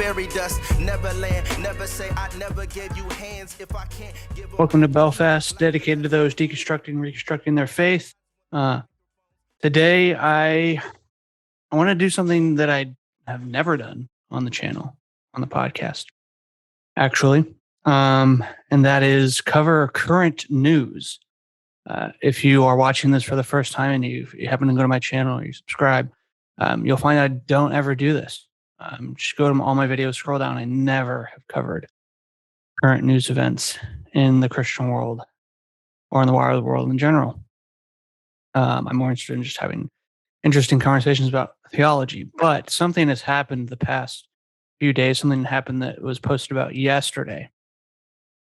fairy dust. Never land, never say I never gave you hands if I can't give. Welcome to Belfast, dedicated to those deconstructing, reconstructing their faith. Today, I want to do something that I have never done on the channel, on the podcast, actually, and that is cover current news. If you are watching this for the first time and you happen to go to my channel or you subscribe, you'll find I don't ever do this. Just go to all my videos, scroll down. I never have covered current news events in the Christian world or in the wider world in general. I'm more interested in just having interesting conversations about theology. But something has happened the past few days, something happened that was posted about yesterday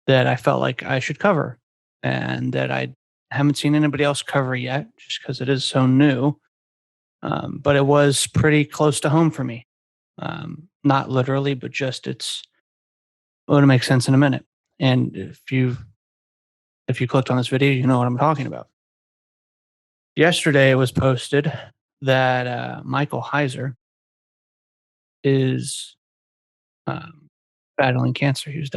that I felt like I should cover and that I haven't seen anybody else cover yet just because it is so new. But it was pretty close to home for me. Not literally, but just it's going to make sense in a minute. And if you clicked on this video, you know what I'm talking about. Yesterday, it was posted that Michael Heiser is battling cancer. He was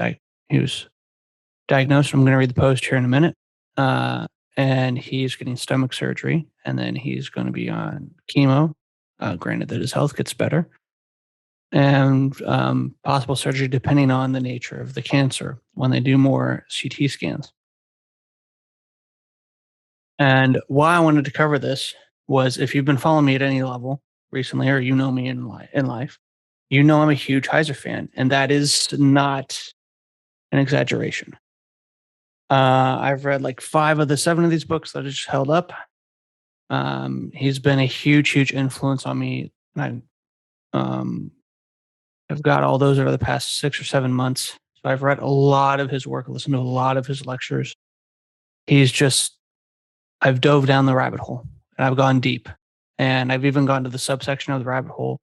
diagnosed. I'm going to read the post here in a minute. And he's getting stomach surgery, and then he's going to be on chemo. Granted that his health gets better, and possible surgery depending on the nature of the cancer when they do more CT scans. And why I wanted to cover this was if you've been following me at any level recently, or you know me in life, you know I'm a huge Heiser fan, and that is not an exaggeration. I've read like 5 of the 7 of these books that I just held up. He's been a huge influence on me. And I've got all those over the past 6 or 7 months. So I've read a lot of his work, listened to a lot of his lectures. I've dove down the rabbit hole and I've gone deep. And I've even gone to the subsection of the rabbit hole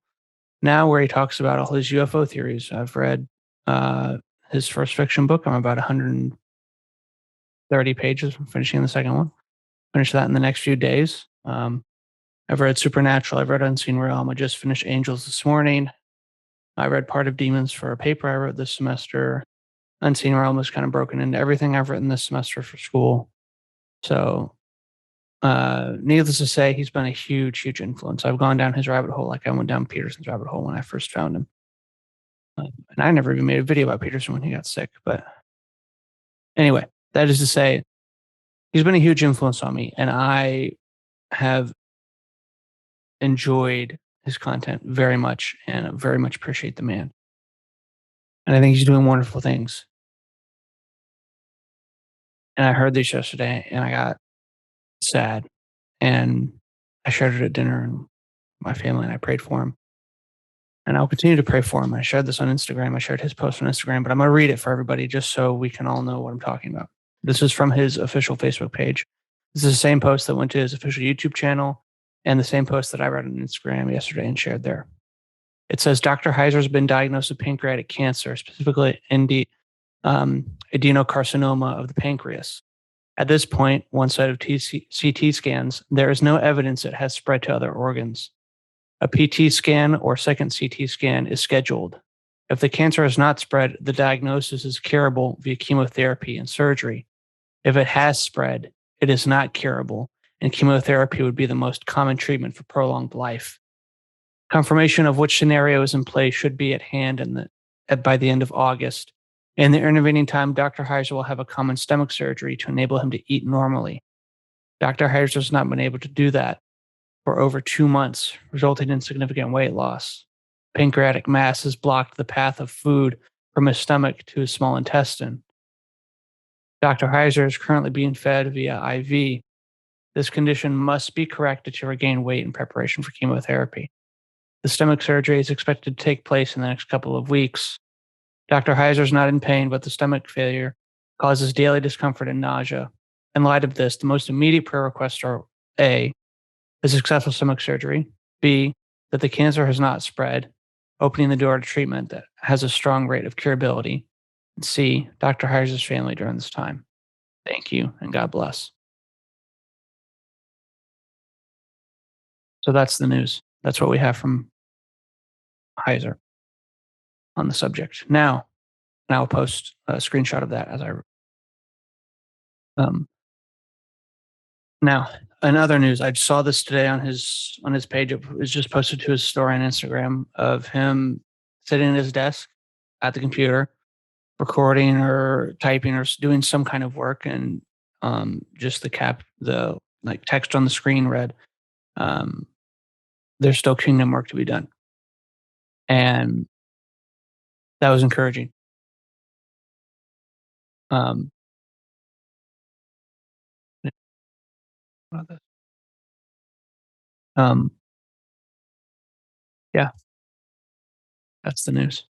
now where he talks about all his UFO theories. I've read his first fiction book. I'm about 130 pages from finishing the second one. Finish that in the next few days. I've read Supernatural. I've read Unseen Realm. I just finished Angels this morning. I read part of Demons for a paper I wrote this semester. Unseen Realm was kind of broken into everything I've written this semester for school. So, needless to say, he's been a huge influence. I've gone down his rabbit hole like I went down Peterson's rabbit hole when I first found him. And I never even made a video about Peterson when he got sick. But anyway, that is to say, he's been a huge influence on me, and I have enjoyed his content very much and very much appreciate the man. And I think he's doing wonderful things. And I heard this yesterday and I got sad, and I shared it at dinner and my family, and I prayed for him. And I'll continue to pray for him. I shared this on Instagram. I shared his post on Instagram, but I'm going to read it for everybody just so we can all know what I'm talking about. This is from his official Facebook page. This is the same post that went to his official YouTube channel and the same post that I read on Instagram yesterday and shared there. It says, Dr. Heiser has been diagnosed with pancreatic cancer, specifically adenocarcinoma of the pancreas. At this point, one set of CT scans, there is no evidence it has spread to other organs. A PT scan or second CT scan is scheduled. If the cancer has not spread, the diagnosis is curable via chemotherapy and surgery. If it has spread, it is not curable, and chemotherapy would be the most common treatment for prolonged life. Confirmation of which scenario is in play should be at hand by the end of August. In the intervening time, Dr. Heiser will have a common stomach surgery to enable him to eat normally. Dr. Heiser has not been able to do that for over 2 months, resulting in significant weight loss. Pancreatic mass has blocked the path of food from his stomach to his small intestine. Dr. Heiser is currently being fed via IV. This condition must be corrected to regain weight in preparation for chemotherapy. The stomach surgery is expected to take place in the next couple of weeks. Dr. Heiser is not in pain, but the stomach failure causes daily discomfort and nausea. In light of this, the most immediate prayer requests are A, a successful stomach surgery, B, that the cancer has not spread, opening the door to treatment that has a strong rate of curability, and C, Dr. Heiser's family during this time. Thank you, and God bless. So that's the news. That's what we have from Heiser. on the subject. Now, and I'll post a screenshot of that as I. Um, now, in other news, I saw this today on his page. It was just posted to his story on Instagram of him sitting at his desk at the computer, recording or typing or doing some kind of work, and just the like text on the screen read, um, "There's still kingdom work to be done," and that was encouraging. Um, um, yeah, that's the news.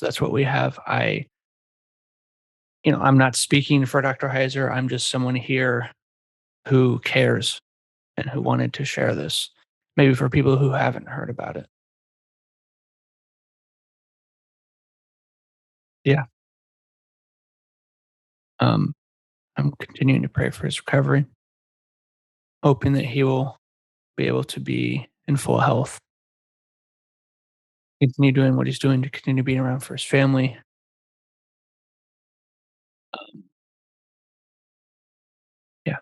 That's what we have. I'm not speaking for Dr. Heiser. I'm just someone here who cares and who wanted to share this, maybe for people who haven't heard about it. Yeah. Um, I'm continuing to pray for his recovery, hoping that he will be able to be in full health, continue doing what he's doing to continue being around for his family. Um, yeah.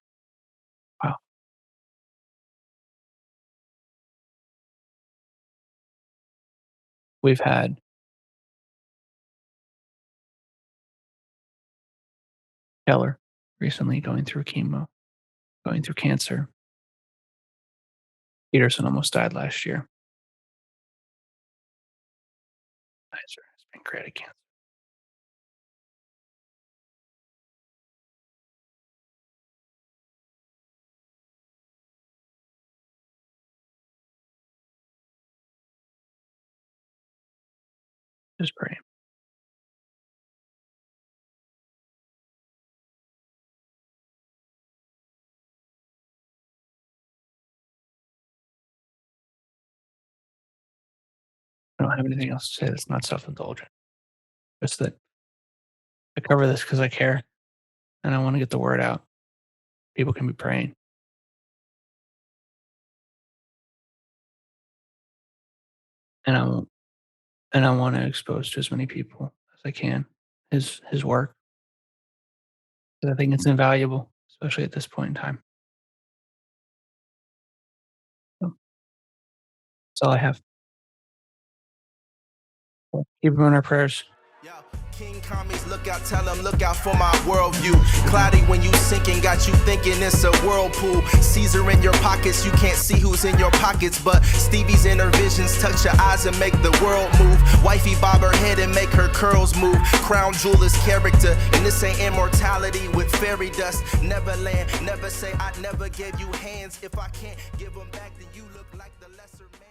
Wow. We've had Keller recently going through chemo, going through cancer. Peterson almost died last year. Heiser has pancreatic cancer. Just pray. I don't have anything else to say that's not self-indulgent. Just that I cover this because I care and I want to get the word out. People can be praying, and I want to expose to as many people as I can his work. 'Cause I think it's invaluable, especially at this point in time. So that's all I have. So keep him in our prayers. Yo, King commies, look out, tell them, look out for my worldview. Cloudy when you sinking, got you thinking it's a whirlpool. Caesar in your pockets, you can't see who's in your pockets, but Stevie's inner visions touch your eyes and make the world move. Wifey bob her head and make her curls move. Crown jewel is character, and this ain't immortality with fairy dust. Neverland, never say I never gave you hands. If I can't give them back, then you look like the lesser man.